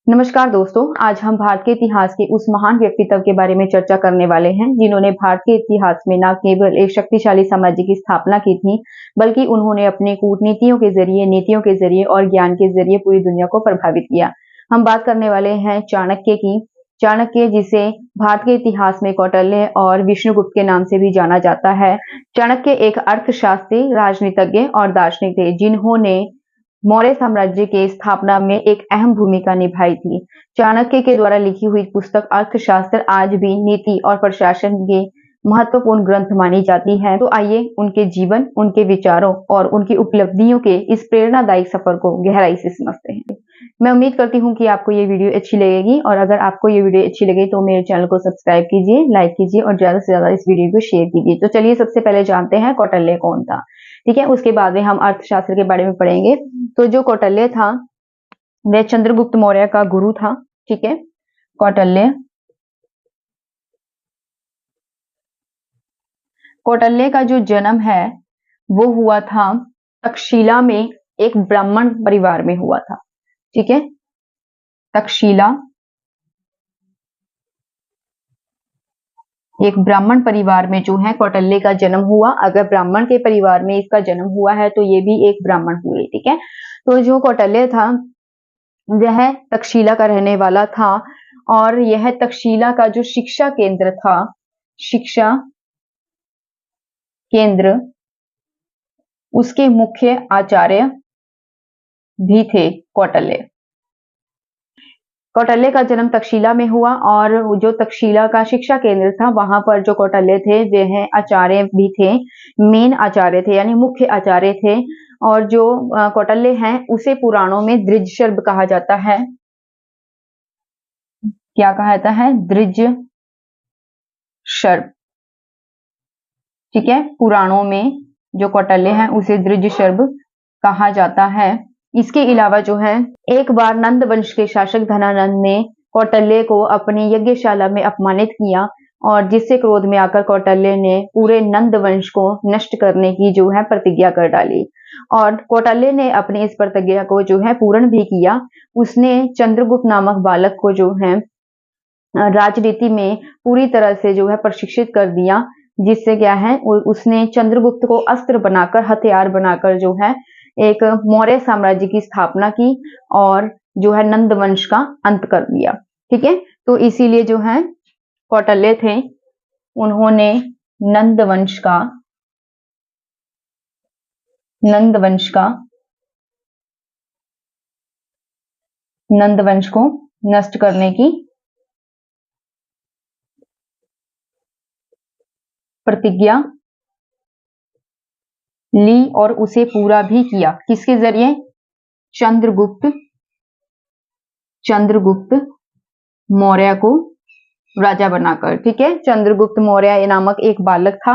नमस्कार दोस्तों, आज हम भारत के इतिहास के उस महान व्यक्तित्व के बारे में चर्चा करने वाले हैं जिन्होंने भारत के इतिहास में न केवल एक शक्तिशाली साम्राज्य की स्थापना की थी, बल्कि उन्होंने अपनी कूटनीतियों के जरिए, नीतियों के जरिए और ज्ञान के जरिए पूरी दुनिया को प्रभावित किया। हम बात करने वाले हैं चाणक्य की। चाणक्य, जिसे भारत के इतिहास में कौटिल्य और विष्णुगुप्त के नाम से भी जाना जाता है। चाणक्य एक अर्थशास्त्री, राजनीतिज्ञ और दार्शनिक थे जिन्होंने मौर्य साम्राज्य के स्थापना में एक अहम भूमिका निभाई थी। चाणक्य के द्वारा लिखी हुई पुस्तक अर्थशास्त्र आज भी नीति और प्रशासन के महत्वपूर्ण ग्रंथ मानी जाती है। तो आइए उनके जीवन, उनके विचारों और उनकी उपलब्धियों के इस प्रेरणादायक सफर को गहराई से समझते हैं। मैं उम्मीद करती हूँ कि आपको ये वीडियो अच्छी लगेगी, और अगर आपको ये वीडियो अच्छी लगे तो मेरे चैनल को सब्सक्राइब कीजिए, लाइक कीजिए और ज्यादा से ज्यादा इस वीडियो को शेयर कीजिए। तो चलिए सबसे पहले जानते हैं कौटिल्य कौन था। ठीक है, उसके बाद में हम अर्थशास्त्र के बारे में पढ़ेंगे। तो जो कौटिल्य था वह चंद्रगुप्त मौर्य का गुरु था। ठीक है, कौटिल्य का जो जन्म है वो हुआ था तक्षशिला में, एक ब्राह्मण परिवार में हुआ था। ठीक है, तक्षशिला एक ब्राह्मण परिवार में जो है कौटिल्य का जन्म हुआ। अगर ब्राह्मण के परिवार में इसका जन्म हुआ है तो ये भी एक ब्राह्मण हुए। ठीक है, तो जो कौटिल्य था वह तक्षशिला का रहने वाला था, और यह तक्षशिला का जो शिक्षा केंद्र था, शिक्षा केंद्र, उसके मुख्य आचार्य भी थे कौटिल्य। कौटिल्य का जन्म तक्षशिला में हुआ, और जो तक्षशिला का शिक्षा केंद्र था वहां पर जो कौटिल्य थे वह आचार्य भी थे, मेन आचार्य थे यानी मुख्य आचार्य थे। और जो कौटिल्य हैं उसे पुराणों में दृजशर्व कहा जाता है। क्या कहा जाता है? दृजशर्व। ठीक है, पुराणों में जो कौटिल्य है उसे दृजशर्व कहा जाता है। इसके अलावा जो है, एक बार नंद वंश के शासक धनानंद ने कौटिल्य को अपनी यज्ञशाला में अपमानित किया, और जिससे क्रोध में आकर कौटिल्य ने पूरे नंद वंश को नष्ट करने की जो है प्रतिज्ञा कर डाली। और कौटिल्य ने अपनी इस प्रतिज्ञा को जो है पूर्ण भी किया। उसने चंद्रगुप्त नामक बालक को जो है राजनीति में पूरी तरह से जो है प्रशिक्षित कर दिया, जिससे क्या है उसने चंद्रगुप्त को अस्त्र बनाकर, हथियार बनाकर जो है एक मौर्य साम्राज्य की स्थापना की, और जो है नंद वंश का अंत कर दिया। ठीक है, तो इसीलिए जो है कौटिल्य थे, उन्होंने नंद वंश को नष्ट करने की प्रतिज्ञा ली, और उसे पूरा भी किया। किसके जरिए? चंद्रगुप्त मौर्य को राजा बनाकर। ठीक है, चंद्रगुप्त मौर्य नामक एक बालक था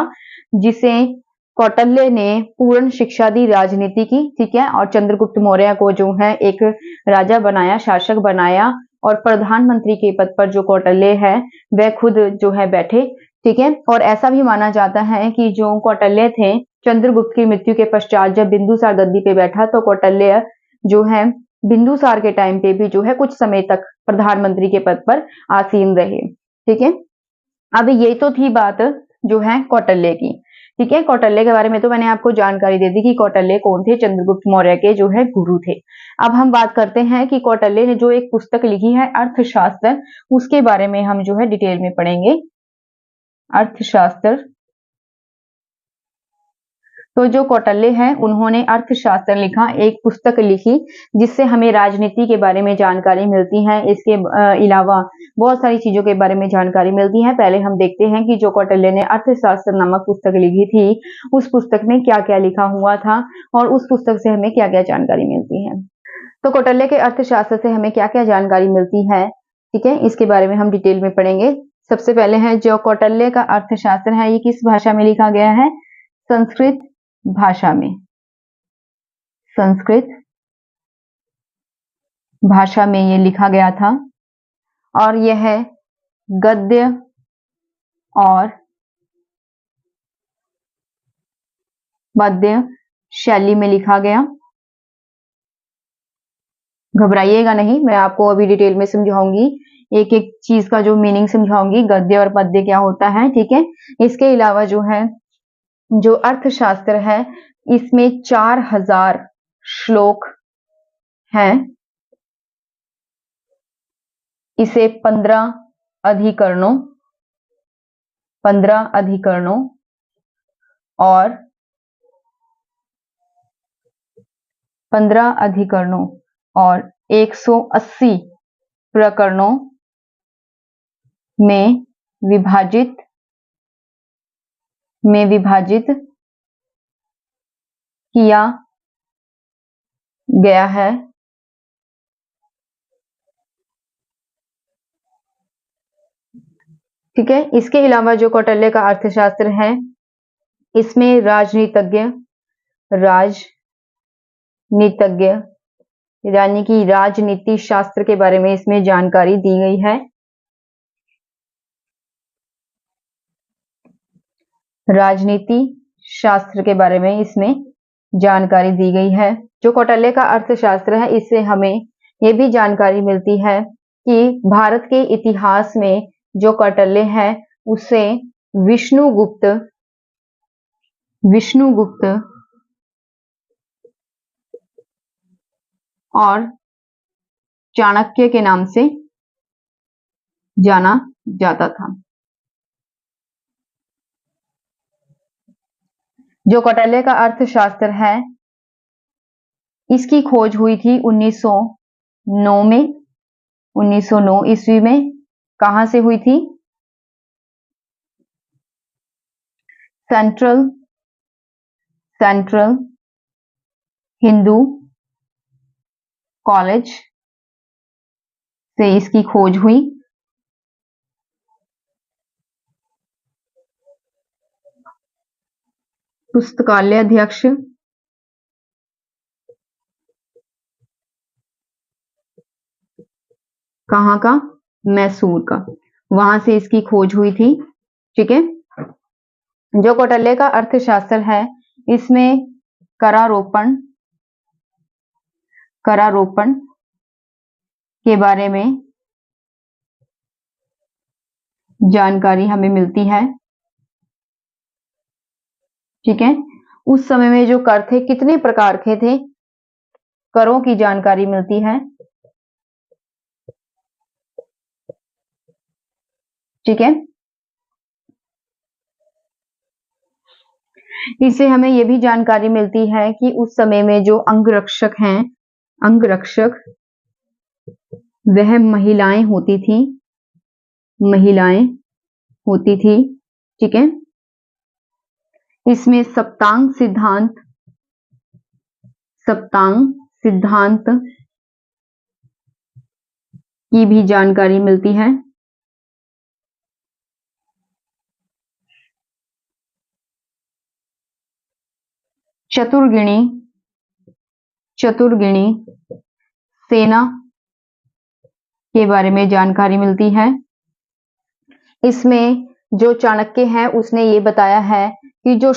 जिसे कौटिल्य ने पूर्ण शिक्षा दी, राजनीति की। ठीक है, और चंद्रगुप्त मौर्य को जो है एक राजा बनाया, शासक बनाया, और प्रधानमंत्री के पद पर जो कौटिल्य है वह खुद जो है बैठे। ठीक है, और ऐसा भी माना जाता है कि जो कौटिल्य थे, चंद्रगुप्त की मृत्यु के पश्चात जब बिंदुसार गद्दी पे बैठा तो कौटिल्य जो है बिंदुसार के टाइम पे भी जो है कुछ समय तक प्रधानमंत्री के पद पर आसीन रहे। ठीक है, अब ये तो थी बात जो है कौटिल्य की। ठीक है, कौटिल्य के बारे में तो मैंने आपको जानकारी दे दी कि कौटिल्य कौन थे, चंद्रगुप्त मौर्य के जो है गुरु थे। अब हम बात करते हैं कि कौटिल्य ने जो एक पुस्तक लिखी है अर्थशास्त्र, उसके बारे में हम जो है डिटेल में पढ़ेंगे। अर्थशास्त्र, तो जो कौटिल्य है उन्होंने अर्थशास्त्र लिखा, एक पुस्तक लिखी जिससे हमें राजनीति के बारे में जानकारी मिलती है। इसके अलावा बहुत सारी चीजों के बारे में जानकारी मिलती है। पहले हम देखते हैं कि जो कौटिल्य ने अर्थशास्त्र नामक पुस्तक लिखी थी, उस पुस्तक में क्या क्या लिखा हुआ था और उस पुस्तक से हमें क्या क्या जानकारी मिलती है। तो कौटिल्य के अर्थशास्त्र से हमें क्या क्या जानकारी मिलती है, ठीक है, इसके बारे में हम डिटेल में पढ़ेंगे। सबसे पहले है जो कौटिल्य का अर्थशास्त्र है, ये किस भाषा में लिखा गया है? संस्कृत भाषा में। संस्कृत भाषा में ये लिखा गया था, और यह गद्य और पद्य शैली में लिखा गया। घबराइएगा नहीं, मैं आपको अभी डिटेल में समझाऊंगी, एक एक चीज का जो मीनिंग समझाऊंगी, गद्य और पद्य क्या होता है, ठीक है। इसके अलावा जो है, जो अर्थशास्त्र है, इसमें 4000 श्लोक हैं। इसे 15 अधिकरणों और 180 प्रकरणों में विभाजित किया गया है। ठीक है। इसके अलावा जो कौटिल्य का अर्थशास्त्र है, इसमें राजनीतिज्ञ यानी कि राजनीति शास्त्र के बारे में इसमें जानकारी दी गई है। राजनीति शास्त्र के बारे में इसमें जानकारी दी गई है। जो कौटिल्य का अर्थशास्त्र है, इससे हमें ये भी जानकारी मिलती है कि भारत के इतिहास में जो कौटिल्य है, उसे विष्णुगुप्त और चाणक्य के नाम से जाना जाता था। जो कौटिल्य का अर्थशास्त्र है, इसकी खोज हुई थी 1909 ईस्वी में। कहां से हुई थी? सेंट्रल हिंदू कॉलेज से इसकी खोज हुई। पुस्तकालय अध्यक्ष कहाँ का? मैसूर का, वहां से इसकी खोज हुई थी। ठीक है। जो कौटिल्य का अर्थशास्त्र है, इसमें करारोपण के बारे में जानकारी हमें मिलती है। ठीक है। उस समय में जो कर थे, कितने प्रकार के थे? करों की जानकारी मिलती है। ठीक है। इससे हमें यह भी जानकारी मिलती है कि उस समय में जो अंगरक्षक वह महिलाएं होती थी। ठीक है। इसमें सप्तांग सिद्धांत की भी जानकारी मिलती है। चतुर्गिणी सेना के बारे में जानकारी मिलती है। इसमें जो चाणक्य है, उसने ये बताया है कि जो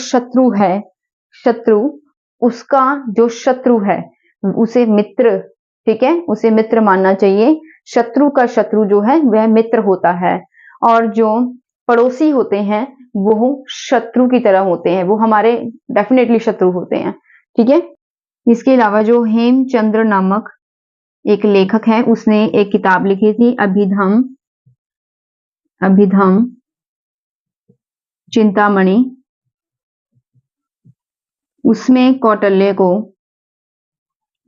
उसका जो शत्रु है, उसे मित्र, ठीक है, उसे मित्र मानना चाहिए। शत्रु का शत्रु जो है वह मित्र होता है, और जो पड़ोसी होते हैं वो शत्रु की तरह होते हैं, वो हमारे डेफिनेटली शत्रु होते हैं। ठीक है। इसके अलावा जो हेमचंद्र नामक एक लेखक है, उसने एक किताब लिखी थी, अभिधम चिंतामणि। उसमें कौटिल्य को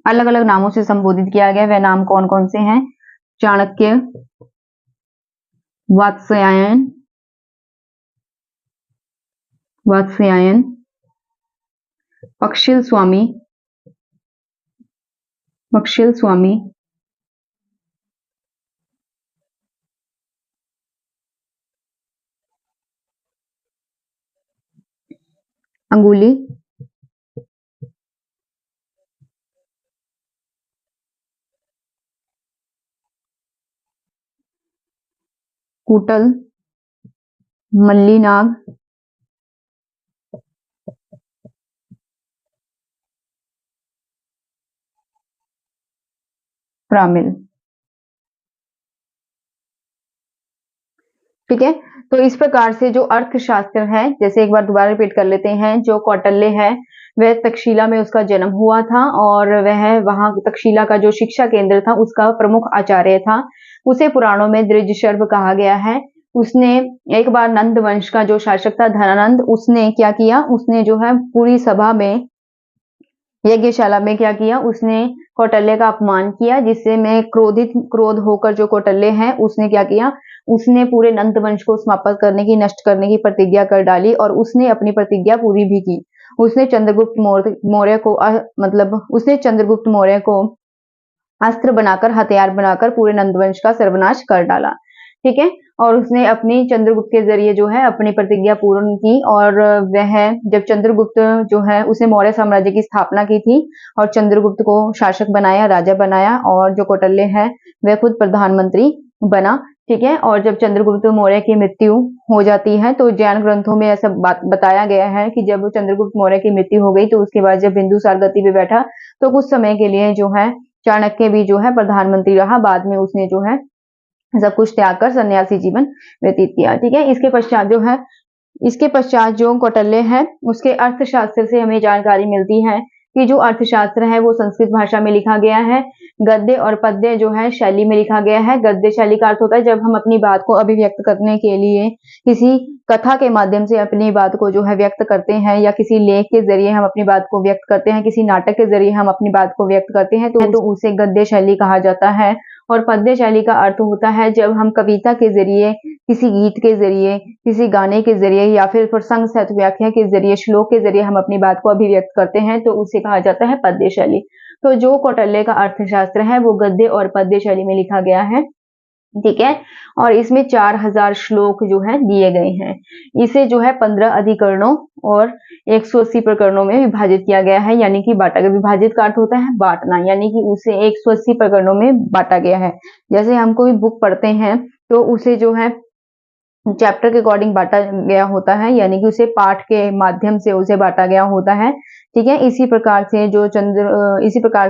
अलग अलग नामों से संबोधित किया गया। वह नाम कौन कौन से हैं? चाणक्य, वात्स्यायन, पक्षिल स्वामी, अंगुली, कुटल, मल्लीनाग, प्रामिल। ठीक है, तो इस प्रकार से जो अर्थशास्त्र है, जैसे एक बार दोबारा रिपीट कर लेते हैं, जो कौटिल्य है वह तक्षशिला में उसका जन्म हुआ था और वह वहां तक्षशिला का जो शिक्षा केंद्र था उसका प्रमुख आचार्य था। उसे पुराणों में दृजशर्व कहा गया है। उसने एक बार नंद वंश का जो शासक था धनानंद, उसने क्या किया, उसने जो है पूरी सभा में, यज्ञशाला में क्या किया, उसने कौटिल्य का अपमान किया, जिससे में क्रोध होकर जो कौटिल्य है उसने क्या किया, उसने पूरे नंद वंश को समाप्त करने की, नष्ट करने की प्रतिज्ञा कर डाली और उसने अपनी प्रतिज्ञा पूरी भी की। उसने चंद्रगुप्त मौर्य को मतलब उसने चंद्रगुप्त मौर्य को अस्त्र बनाकर, हथियार बनाकर पूरे नंदवंश का सर्वनाश कर डाला। ठीक है, और उसने अपनी चंद्रगुप्त के जरिए जो है अपनी प्रतिज्ञा पूर्ण की और वह जब चंद्रगुप्त जो है उसने मौर्य साम्राज्य की स्थापना की थी और चंद्रगुप्त को शासक बनाया, राजा बनाया और जो कौटिल्य है वह खुद प्रधानमंत्री बना। ठीक है, और जब चंद्रगुप्त मौर्य की मृत्यु हो जाती है तो जैन ग्रंथों में ऐसा बात बताया गया है कि जब चंद्रगुप्त मौर्य की मृत्यु हो गई तो उसके बाद जब बिंदुसार गद्दी पे बैठा तो कुछ समय के लिए जो है चाणक्य भी जो है प्रधानमंत्री रहा। बाद में उसने जो है सब कुछ त्याग कर सन्यासी जीवन व्यतीत किया। ठीक है, इसके पश्चात जो कौटिल्य है उसके अर्थशास्त्र से हमें जानकारी मिलती है कि जो अर्थशास्त्र है वो संस्कृत भाषा में लिखा गया है। गद्य और पद्य जो है शैली में लिखा गया है। गद्य शैली का अर्थ होता है जब हम अपनी बात को अभिव्यक्त करने के लिए किसी कथा के माध्यम से अपनी बात को जो है व्यक्त करते हैं, या किसी लेख के जरिए हम अपनी बात को व्यक्त करते हैं, किसी नाटक के जरिए हम अपनी बात को व्यक्त करते हैं, तो उसे गद्य शैली कहा जाता है। और पद्य शैली का अर्थ होता है जब हम कविता के जरिए, किसी गीत के जरिए, किसी गाने के जरिए या फिर प्रसंग सहित व्याख्या के जरिए, श्लोक के जरिए हम अपनी बात को अभिव्यक्त करते हैं तो उसे कहा जाता है पद्य शैली। तो जो कौटिल्य का अर्थशास्त्र है वो गद्य और पद्य शैली में लिखा गया है। ठीक है, और इसमें 4000 श्लोक जो है दिए गए हैं। इसे जो है 15 अधिकरणों और 180 प्रकरणों में विभाजित किया गया है, यानी कि बांटा गया। विभाजित का अर्थ होता है बांटना, यानी कि उसे 180 प्रकरणों में बांटा गया है। जैसे हम कोई बुक पढ़ते हैं तो उसे जो है चैप्टर के अकॉर्डिंग बांटा गया होता है, यानी कि उसे पाठ के माध्यम से उसे बांटा गया होता है। ठीक है, इसी प्रकार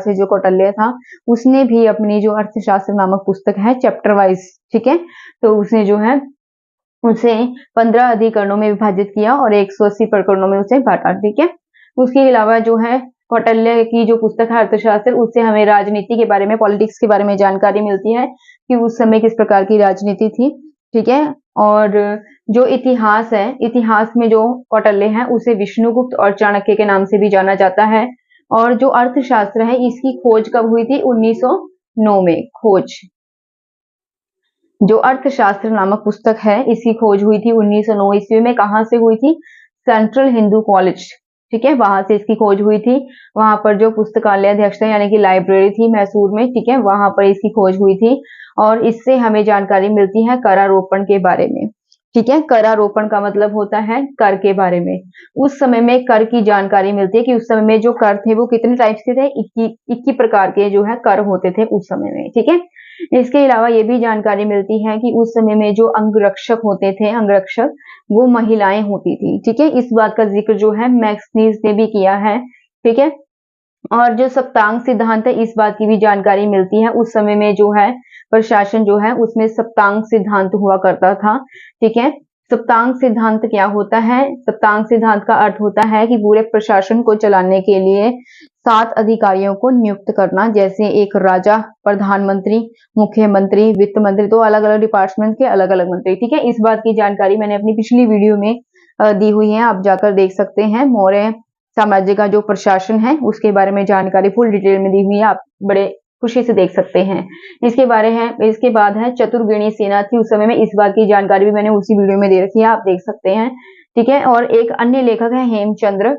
से जो कौटिल्य था उसने भी अपनी जो अर्थशास्त्र नामक पुस्तक है चैप्टर वाइज, ठीक है, तो उसने जो है उसे 15 अधिकरणों में विभाजित किया और 180 प्रकरणों में उसे बांटा। ठीक है, उसके अलावा जो है कौटिल्य की जो पुस्तक है अर्थशास्त्र, उससे हमें राजनीति के बारे में, पॉलिटिक्स के बारे में जानकारी मिलती है कि उस समय किस प्रकार की राजनीति थी। ठीक है, और जो इतिहास है, इतिहास में जो कौटिल्य है उसे विष्णुगुप्त और चाणक्य के नाम से भी जाना जाता है। और जो अर्थशास्त्र है इसकी खोज कब हुई थी? 1909 में खोज। जो अर्थशास्त्र नामक पुस्तक है इसकी खोज हुई थी 1909 ईस्वी में। कहां से हुई थी? सेंट्रल हिंदू कॉलेज, ठीक है, वहां से इसकी खोज हुई थी। वहां पर जो पुस्तकालय अध्यक्ष थे यानी कि लाइब्रेरी थी मैसूर में, ठीक है, वहां पर इसकी खोज हुई थी। और इससे हमें जानकारी मिलती है करारोपण के बारे में। ठीक है, करारोपण का मतलब होता है कर के बारे में। उस समय में कर की जानकारी मिलती है कि उस समय में जो कर थे वो कितने टाइप्स के थे? 21 प्रकार के जो है कर होते थे उस समय में। ठीक है, इसके अलावा ये भी जानकारी मिलती है कि उस समय में जो अंगरक्षक होते थे, अंगरक्षक, वो महिलाएं होती थी। ठीक है, इस बात का जिक्र जो है मैक्सनीज ने भी किया है। ठीक है, और जो सप्तांग सिद्धांत है इस बात की भी जानकारी मिलती है। उस समय में जो है प्रशासन जो है उसमें सप्तांग सिद्धांत हुआ करता था। ठीक है, सप्तांग सिद्धांत क्या होता है? सप्तांग सिद्धांत का अर्थ होता है कि पूरे प्रशासन को चलाने के लिए 7 अधिकारियों को नियुक्त करना, जैसे एक राजा, प्रधानमंत्री, मुख्यमंत्री, वित्त मंत्री, तो अलग अलग डिपार्टमेंट के अलग अलग मंत्री। ठीक है, इस बात की जानकारी मैंने अपनी पिछली वीडियो में दी हुई है, आप जाकर देख सकते हैं। मौर्य साम्राज्य का जो प्रशासन है उसके बारे में जानकारी फुल डिटेल में दी हुई है, आप बड़े खुशी से देख सकते हैं। इसके बाद है चतुर्गिणी सेना थी उस समय में, इस बात की जानकारी भी मैंने उसी वीडियो में दे रखी है, आप देख सकते हैं। ठीक है, और एक अन्य लेखक है हेमचंद्र।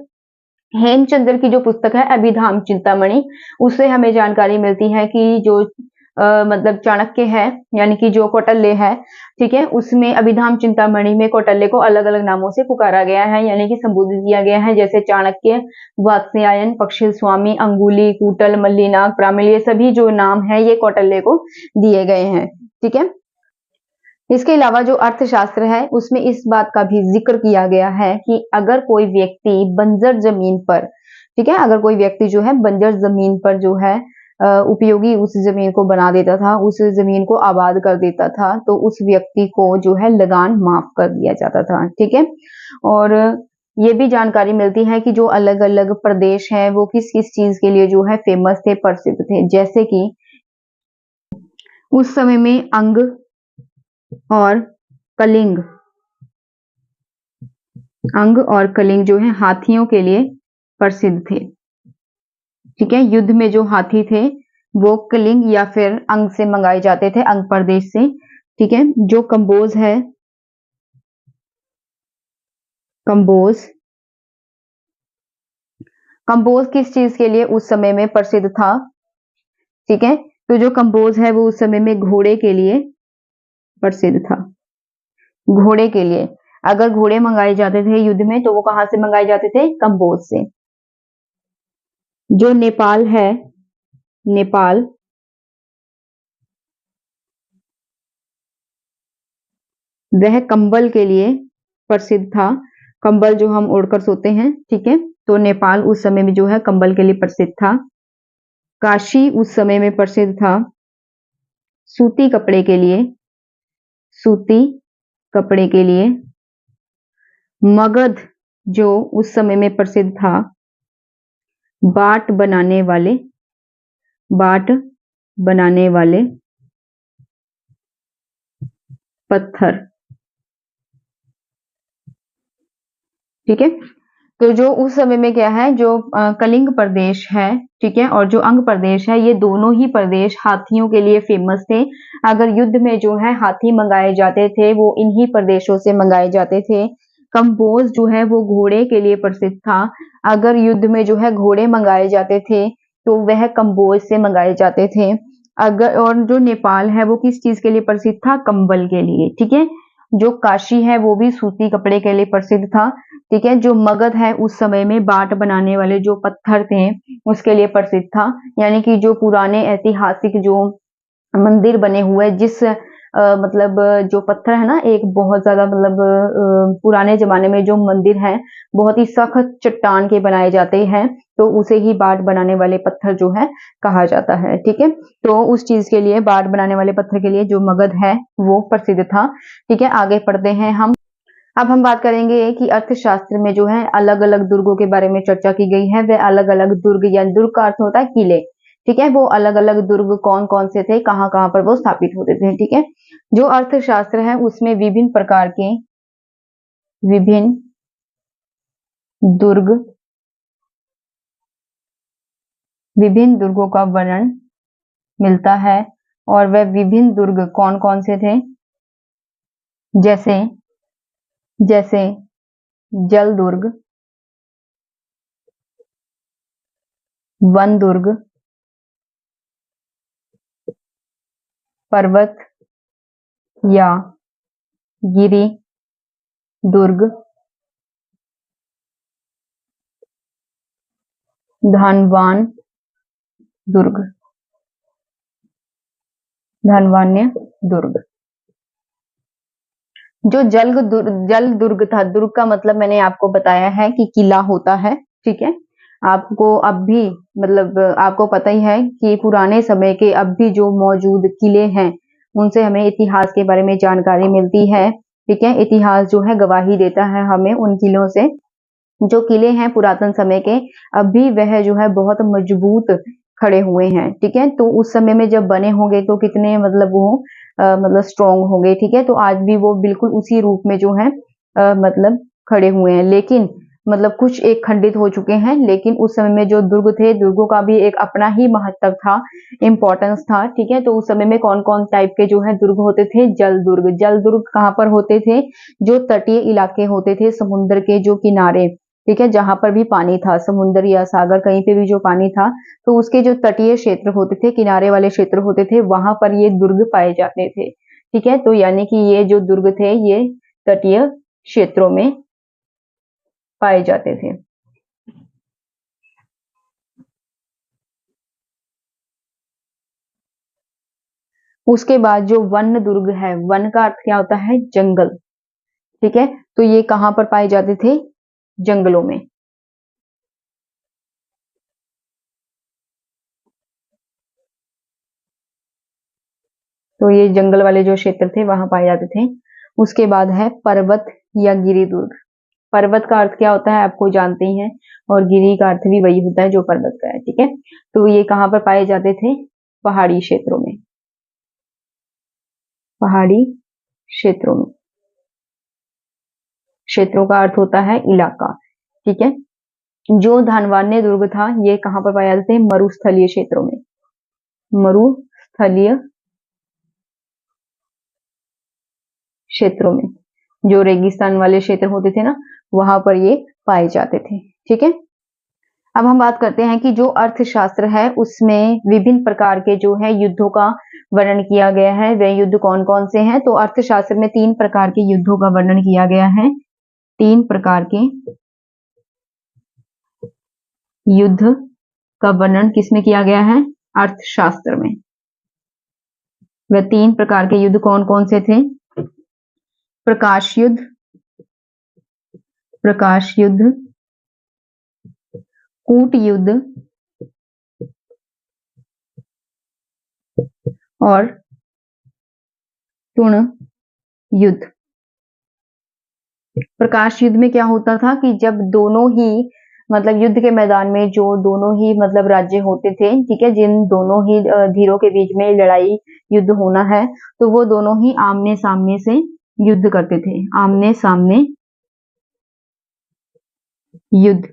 हेमचंद्र की जो पुस्तक है अभिधाम चिंतामणि, उससे हमें जानकारी मिलती है कि जो मतलब चाणक्य है यानी कि जो कौटिल्य है, ठीक है, उसमें अभिधाम चिंतामणि में कौटिल्य को अलग अलग नामों से पुकारा गया है, यानी कि संबोधित किया गया है, जैसे चाणक्य, वात्स्यायन, पक्षिल स्वामी, अंगुली, कुटल, मल्लिनाग, प्रामिल, ये सभी जो नाम है ये कौटिल्य को दिए गए हैं। ठीक है, इसके अलावा जो अर्थशास्त्र है उसमें इस बात का भी जिक्र किया गया है कि अगर कोई व्यक्ति बंजर जमीन पर, ठीक है, अगर कोई व्यक्ति जो है बंजर जमीन पर जो है उपयोगी उस जमीन को बना देता था, उस जमीन को आबाद कर देता था, तो उस व्यक्ति को जो है लगान माफ कर दिया जाता था। ठीक है, और ये भी जानकारी मिलती है कि जो अलग अलग प्रदेश हैं वो किस किस चीज के लिए जो है फेमस थे, प्रसिद्ध थे। जैसे कि उस समय में अंग और कलिंग, अंग और कलिंग जो है हाथियों के लिए प्रसिद्ध थे। ठीक है, युद्ध में जो हाथी थे वो कलिंग या फिर अंग से मंगाए जाते थे, अंग प्रदेश से। ठीक है, जो कंबोज है, कंबोज, कंबोज किस चीज के लिए उस समय में प्रसिद्ध था? ठीक है, तो जो कंबोज है वो उस समय में घोड़े के लिए प्रसिद्ध था। घोड़े के लिए, अगर घोड़े मंगाए जाते थे युद्ध में तो वो कहां से मंगाए जाते थे? कंबोज से। जो नेपाल है, नेपाल, वह कंबल के लिए प्रसिद्ध था। कंबल जो हम ओढ़कर सोते हैं, ठीक है, तो नेपाल उस समय में जो है कंबल के लिए प्रसिद्ध था। काशी उस समय में प्रसिद्ध था सूती कपड़े के लिए, सूती कपड़े के लिए। मगध जो उस समय में प्रसिद्ध था बाट बनाने वाले, बाट बनाने वाले पत्थर। ठीक है, तो जो उस समय में क्या है, जो कलिंग प्रदेश है, ठीक है, और जो अंग प्रदेश है, ये दोनों ही प्रदेश हाथियों के लिए फेमस थे। अगर युद्ध में जो है हाथी मंगाए जाते थे वो इन्हीं प्रदेशों से मंगाए जाते थे। कंबोज जो है वो घोड़े के लिए प्रसिद्ध था। अगर युद्ध में जो है घोड़े मंगाए जाते थे तो वह कंबोज से मंगाए जाते थे। अगर, और जो नेपाल है वो किस चीज के लिए प्रसिद्ध था? कंबल के लिए। ठीक है, जो काशी है वो भी सूती कपड़े के लिए प्रसिद्ध था। ठीक है, जो मगध है उस समय में बाट बनाने वाले जो पत्थर थे उसके लिए प्रसिद्ध था। यानी कि जो पुराने ऐतिहासिक जो मंदिर बने हुए, जिस मतलब जो पत्थर है ना, एक बहुत ज्यादा मतलब पुराने जमाने में जो मंदिर है बहुत ही सख्त चट्टान के बनाए जाते हैं, तो उसे ही बाट बनाने वाले पत्थर जो है कहा जाता है। ठीक है, तो उस चीज के लिए, बाट बनाने वाले पत्थर के लिए जो मगध है वो प्रसिद्ध था। ठीक है, आगे पढ़ते हैं हम। अब हम बात करेंगे कि अर्थशास्त्र में जो है अलग अलग दुर्गों के बारे में चर्चा की गई है। वे अलग अलग दुर्ग, या दुर्ग का अर्थ होता है किले। ठीक है, वो अलग अलग दुर्ग कौन कौन से थे, कहाँ कहाँ पर वो स्थापित होते थे। ठीक है, जो अर्थशास्त्र है उसमें विभिन्न प्रकार के, विभिन्न दुर्ग, विभिन्न दुर्गों का वर्णन मिलता है। और वह विभिन्न दुर्ग कौन कौन से थे? जैसे, जैसे जल दुर्ग, वन दुर्ग, पर्वत या गिरी दुर्ग, धनवान दुर्ग, धनवान्य दुर्ग। जो जल दुर्ग था, दुर्ग का मतलब मैंने आपको बताया है कि किला होता है। ठीक है, आपको अब भी मतलब आपको पता ही है कि पुराने समय के अब भी जो मौजूद किले हैं उनसे हमें इतिहास के बारे में जानकारी मिलती है। ठीक है, इतिहास जो है गवाही देता है हमें उन किलों से। जो किले हैं पुरातन समय के, अब भी वह जो है बहुत मजबूत खड़े हुए हैं। ठीक है, तो उस समय में जब बने होंगे तो कितने मतलब वो मतलब स्ट्रॉन्ग होंगे। ठीक है, तो आज भी वो बिल्कुल उसी रूप में जो है मतलब खड़े हुए हैं। लेकिन मतलब कुछ एक खंडित हो चुके हैं, लेकिन उस समय में जो दुर्ग थे, दुर्गों का भी एक अपना ही महत्व था, इम्पोर्टेंस था। ठीक है, तो उस समय में कौन कौन टाइप के जो है दुर्ग होते थे? जल दुर्ग। जल दुर्ग कहाँ पर होते थे? जो तटीय इलाके होते थे, समुद्र के जो किनारे, ठीक है, जहां पर भी पानी था, समुद्र या सागर कहीं पे भी जो पानी था, तो उसके जो तटीय क्षेत्र होते थे, किनारे वाले क्षेत्र होते थे, वहां पर ये दुर्ग पाए जाते थे। ठीक है, तो यानी कि ये जो दुर्ग थे ये तटीय क्षेत्रों में पाए जाते थे। उसके बाद जो वन दुर्ग है, वन का अर्थ क्या होता है? जंगल। ठीक है, तो ये कहां पर पाए जाते थे? जंगलों में। तो ये जंगल वाले जो क्षेत्र थे वहां पाए जाते थे। उसके बाद है पर्वत या गिरिदुर्ग। पर्वत का अर्थ क्या होता है आपको जानते ही हैं, और गिरी का अर्थ भी वही होता है जो पर्वत का है, ठीक है। तो ये कहाँ पर पाए जाते थे? पहाड़ी क्षेत्रों में, पहाड़ी क्षेत्रों में। क्षेत्रों का अर्थ होता है इलाका, ठीक है। जो धानवान्य दुर्ग था ये कहाँ पर पाए जाते थे? मरुस्थलीय क्षेत्रों में, मरुस्थलीय क्षेत्रों में। जो रेगिस्तान वाले क्षेत्र होते थे ना, वहां पर ये पाए जाते थे, ठीक है। अब हम बात करते हैं कि जो अर्थशास्त्र है उसमें विभिन्न प्रकार के जो है युद्धों का वर्णन किया गया है। वे युद्ध कौन कौन से हैं? तो अर्थशास्त्र में 3 प्रकार के युद्धों का वर्णन किया गया है। 3 प्रकार के युद्ध का वर्णन किसमें किया गया है? अर्थशास्त्र में। वे 3 प्रकार के युद्ध कौन कौन से थे? प्रकाश युद्ध, प्रकाश युद्ध, कूट युद्ध और तुण युद्ध। प्रकाश युद्ध में क्या होता था कि जब दोनों ही मतलब युद्ध के मैदान में जो दोनों ही मतलब राज्य होते थे, ठीक है, जिन दोनों ही धीरों के बीच में लड़ाई युद्ध होना है, तो वो दोनों ही आमने सामने से युद्ध करते थे। आमने सामने युद्ध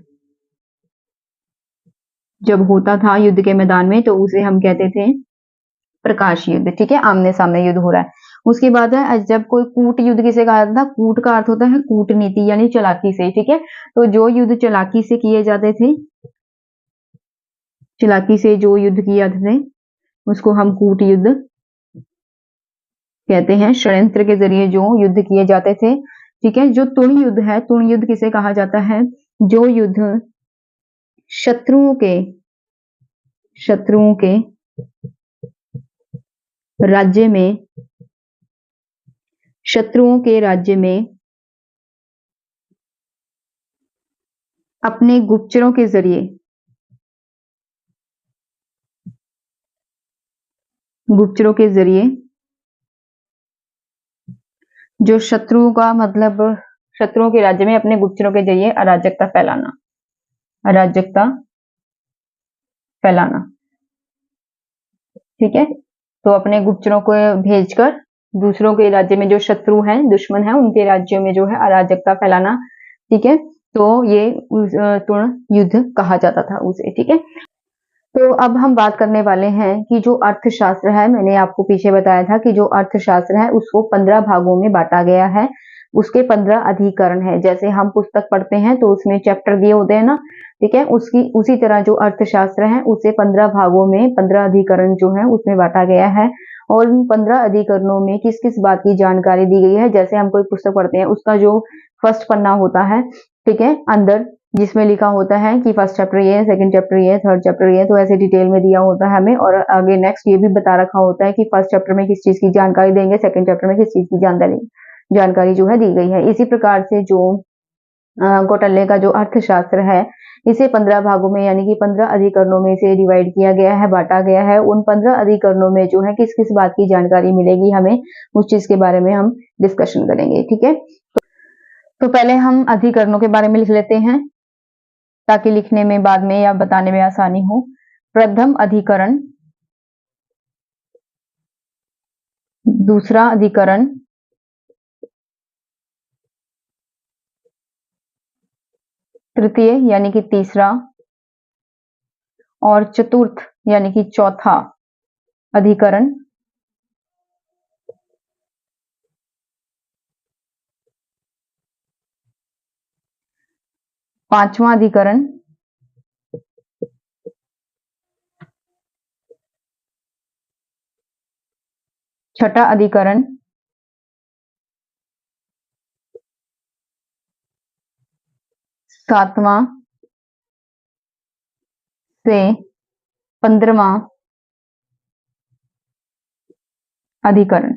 जब होता था युद्ध के मैदान में तो उसे हम कहते थे प्रकाश युद्ध, ठीक है, आमने सामने युद्ध हो रहा है। उसके बाद है जब कोई कूट युद्ध किसे कहा जाता था? कूट का अर्थ होता है कूटनीति यानी चालाकी से, ठीक है। तो जो युद्ध चालाकी से किए जाते थे, चालाकी से जो युद्ध किए जाते थे उसको हम कूट युद्ध कहते हैं। षड्यंत्र के जरिए जो युद्ध किए जाते थे, ठीक है। जो तुण युद्ध है, तुण युद्ध किसे कहा जाता है? जो युद्ध शत्रुओं के राज्य में, शत्रुओं के राज्य में अपने गुप्तचरों के जरिए, गुप्तचरों के जरिए जो शत्रुओं का मतलब शत्रुओं के राज्य में अपने गुप्तचरों के जरिए अराजकता फैलाना, अराजकता फैलाना, ठीक है। तो अपने गुप्तचरों को भेजकर दूसरों के राज्य में जो शत्रु हैं, दुश्मन हैं, उनके राज्यों में जो है अराजकता फैलाना, ठीक है। तो ये तुण युद्ध कहा जाता था उसे, ठीक है। तो अब हम बात करने वाले हैं कि जो अर्थशास्त्र है, मैंने आपको पीछे बताया था कि जो अर्थशास्त्र है उसको 15 भागों में बांटा गया है। उसके 15 अधिकरण है। जैसे हम पुस्तक पढ़ते हैं तो उसमें चैप्टर दिए होते हैं ना, ठीक है, उसकी उसी तरह जो अर्थशास्त्र है उसे 15 भागों में 15 अधिकरण जो है उसमें बांटा गया है। और उन 15 अधिकरणों में किस किस बात की जानकारी दी गई है। जैसे हम कोई पुस्तक पढ़ते हैं उसका जो फर्स्ट पन्ना होता है, ठीक है, अंदर जिसमें लिखा होता है कि फर्स्ट चैप्टर ये है, सेकंड चैप्टर ये है, थर्ड चैप्टर ये है, तो ऐसे डिटेल में दिया होता है हमें। और आगे नेक्स्ट ये भी बता रखा होता है कि फर्स्ट चैप्टर में किस चीज की जानकारी देंगे, सेकंड चैप्टर में किस चीज की जानकारी जो है दी गई है। इसी प्रकार से जो कौटिल्य का जो अर्थशास्त्र है इसे 15 भागों में यानी कि 15 अधिकरणों में से डिवाइड किया गया है, बांटा गया है। उन 15 अधिकरणों में जो है किस किस बात की जानकारी मिलेगी हमें, उस चीज के बारे में हम डिस्कशन करेंगे, ठीक है। तो पहले हम अधिकरणों के बारे में लिख लेते हैं ताकि लिखने में बाद में या बताने में आसानी हो। प्रथम अधिकरण, दूसरा अधिकरण, तृतीय यानी कि तीसरा, और चतुर्थ यानी कि चौथा अधिकरण, पांचवा अधिकरण, छठा अधिकरण, सातवां से 15वां अधिकरण।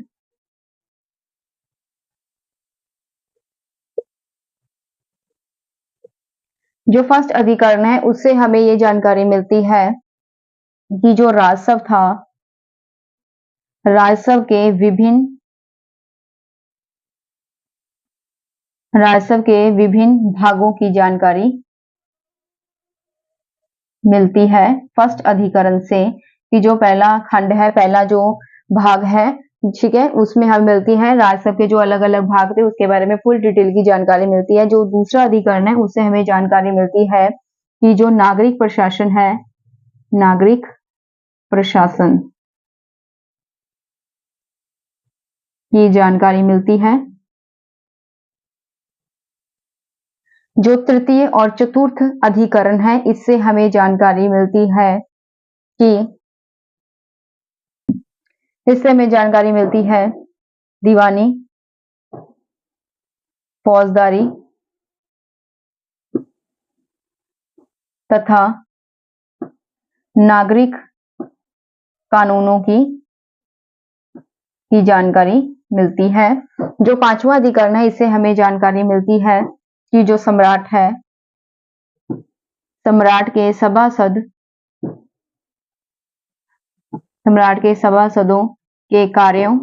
जो फर्स्ट अधिकरण है उससे हमें ये जानकारी मिलती है कि जो राजस्व था, राजस्व के विभिन्न भागों की जानकारी मिलती है फर्स्ट अधिकरण से, कि जो पहला खंड है, पहला जो भाग है, ठीक है, उसमें हमें मिलती है राजस्व के जो अलग अलग भाग थे उसके बारे में फुल डिटेल की जानकारी मिलती है। जो दूसरा अधिकरण है उससे हमें जानकारी मिलती है कि जो नागरिक प्रशासन है, नागरिक प्रशासन की जानकारी मिलती है। जो तृतीय और चतुर्थ अधिकरण है इससे हमें जानकारी मिलती है कि दीवानी, फौजदारी तथा नागरिक कानूनों की जानकारी मिलती है। जो पांचवा अधिकरण है इससे हमें जानकारी मिलती है कि जो सम्राट है, सम्राट के सभासदों के कार्यों,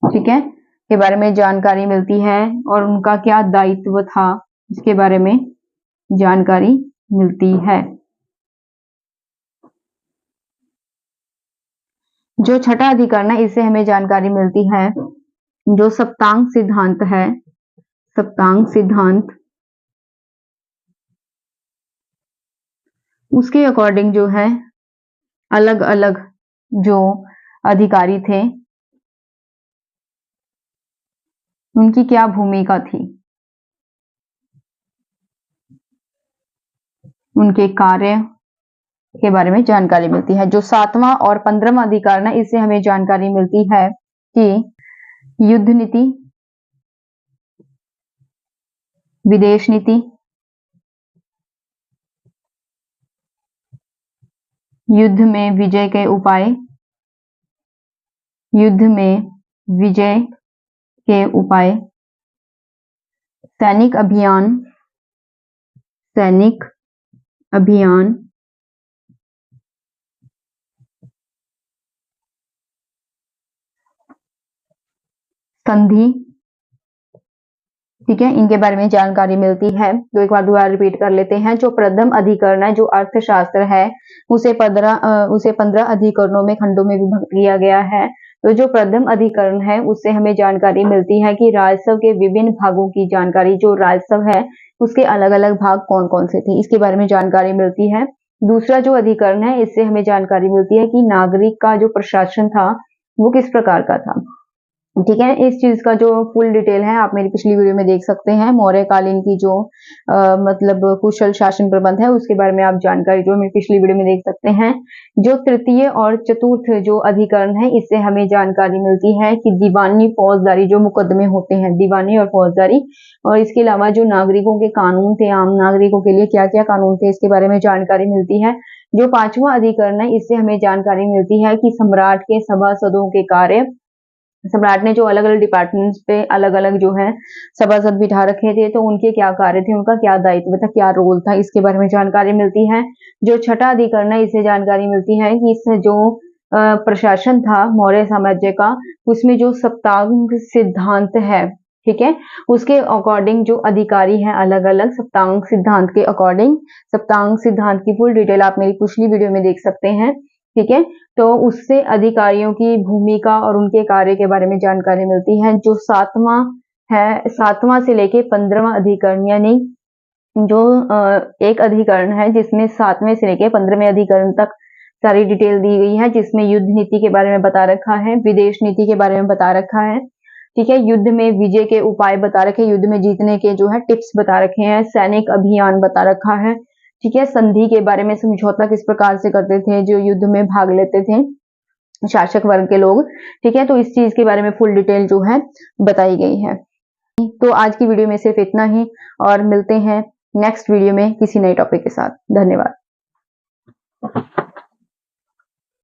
ठीक है, के बारे में जानकारी मिलती है और उनका क्या दायित्व था इसके बारे में जानकारी मिलती है। जो छठा अधिकरण है इससे हमें जानकारी मिलती है जो सप्तांग सिद्धांत है, सप्तांग सिद्धांत, उसके अकॉर्डिंग जो है अलग अलग जो अधिकारी थे उनकी क्या भूमिका थी, उनके कार्य के बारे में जानकारी मिलती है। जो सातवां और 15वां अधिकरण है इससे हमें जानकारी मिलती है कि युद्ध नीति, विदेश नीति, युद्ध में विजय के उपाय, युद्ध में विजय के उपाय, सैनिक अभियान, संधि, ठीक है, इनके बारे में जानकारी मिलती है। तो एक बार दोबारा रिपीट कर लेते हैं। जो प्रथम अधिकरण है जो अर्थशास्त्र है उसे 15 अधिकरणों में, खंडों में विभक्त किया गया है। तो जो प्रथम अधिकरण है उससे हमें जानकारी मिलती है कि राजस्व के विभिन्न भागों की जानकारी, जो राजस्व है उसके अलग अलग भाग कौन कौन से थे इसके बारे में जानकारी मिलती है। दूसरा जो अधिकरण है इससे हमें जानकारी मिलती है कि नागरिक का जो प्रशासन था वो किस प्रकार का था, ठीक है। इस चीज का जो फुल डिटेल है आप मेरी पिछली वीडियो में देख सकते हैं। मौर्य कालीन की जो मतलब कुशल शासन प्रबंध है उसके बारे में आप जानकारी जो मेरी पिछली वीडियो में देख सकते हैं। जो तृतीय और चतुर्थ जो अधिकरण है इससे हमें जानकारी मिलती है कि दीवानी, फौजदारी जो मुकदमे होते हैं, दीवानी और फौजदारी, और इसके अलावा जो नागरिकों के कानून थे, आम नागरिकों के लिए क्या क्या कानून थे इसके बारे में जानकारी मिलती है। जो पांचवा अधिकरण है इससे हमें जानकारी मिलती है कि सम्राट के सभासदों के कार्य, सम्राट ने जो अलग अलग डिपार्टमेंट्स पे अलग अलग जो है सभासद बिठा रखे थे तो उनके क्या कार्य थे, उनका क्या दायित्व था, क्या रोल था, इसके बारे में जानकारी मिलती है। जो छठा अधिकरण है इससे जानकारी मिलती है कि इस जो प्रशासन था मौर्य साम्राज्य का उसमें जो सप्तांग सिद्धांत है, ठीक है, उसके अकॉर्डिंग जो अधिकारी हैं अलग अलग सप्तांग सिद्धांत के अकॉर्डिंग, सप्तांग सिद्धांत की फुल डिटेल आप मेरी पिछली वीडियो में देख सकते हैं, ठीक है। तो उससे अधिकारियों की भूमिका और उनके कार्य के बारे में जानकारी मिलती है। जो सातवां है, 7वां से लेके 15वां अधिकरण, यानी जो एक अधिकरण है जिसमें 7वें से लेके 15वें अधिकरण तक सारी डिटेल दी गई है, जिसमें युद्ध नीति के बारे में बता रखा है, विदेश नीति के बारे में बता रखा है, ठीक है, युद्ध में विजय के उपाय बता रखे, युद्ध में जीतने के जो है टिप्स बता रखे हैं, सैनिक अभियान बता रखा है, ठीक है, संधि के बारे में, समझौता किस प्रकार से करते थे जो युद्ध में भाग लेते थे शासक वर्ग के लोग, ठीक है। तो इस चीज के बारे में फुल डिटेल जो है बताई गई है। तो आज की वीडियो में सिर्फ इतना ही और मिलते हैं नेक्स्ट वीडियो में किसी नए टॉपिक के साथ। धन्यवाद।